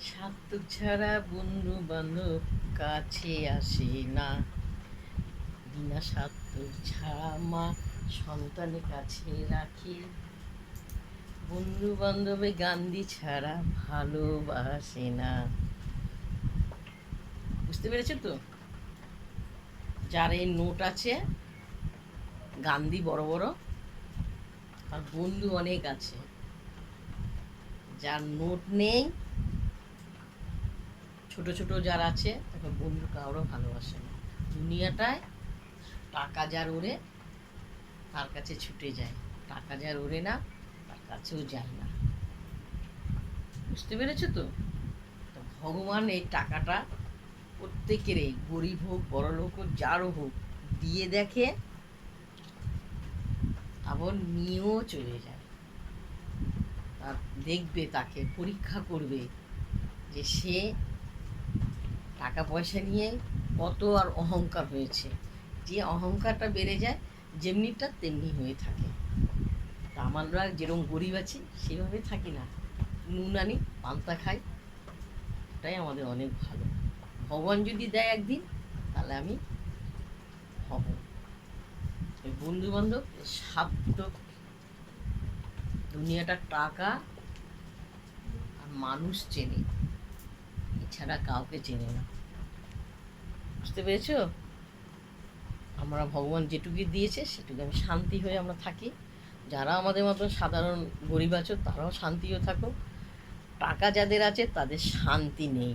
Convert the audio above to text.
স্বার্থ ছাড়া বন্ধু বান্ধব কাছে আসে না। বিনা স্বার্থ ছাড়া মা সন্তানের কাছে রাখে। বন্ধু বান্ধবে গান্ধী ছাড়া ভালোবাসে না। বুঝতে পেরেছো তো? যার এই নোট আছে গান্ধী বড় বড়, আর বন্ধু অনেক আছে। যার নোট নেই, ছোট ছোট যারা আছে তাকে বন্ধু কারো ভালোবাসে না। দুনিয়াটায় টাকা যার ওড়ে তার কাছে ছুটে যায়, টাকা যার ওড়ে না তার কাছেও যায় না। বুঝতে পেরেছো তো? তো ভগবান এই টাকাটা প্রত্যেকেরই, গরিব হোক বড়লোক হোক যারও হোক, দিয়ে দেখে আবার নিয়েও চলে যায়। আর দেখবে, তাকে পরীক্ষা করবে যে সে টাকা পয়সা নিয়ে কত আর অহংকার হয়েছে। যে অহংকারটা বেড়ে যায় যেমনিটা তেমনি হয়ে থাকে। তা আমরা যেরকম গরিব আছি সেভাবে থাকি না, নুন আনি পান্তা খাই, এটাই আমাদের অনেক ভালো। ভগবান যদি দেয় একদিন, তাহলে আমি হব। বন্ধু বান্ধব স্বার্থ, দুনিয়াটা টাকা আর মানুষ চেনে, এছাড়া কাউকে চেনে না। বুঝতে পেরেছো? আমরা ভগবান যেটুকু দিয়েছে সেটুকু আমি শান্তি হয়ে আমরা থাকি। যারা আমাদের মতো সাধারণ গরিব আছো তারাও শান্তিও থাকো। টাকা যাদের আছে তাদের শান্তি নেই।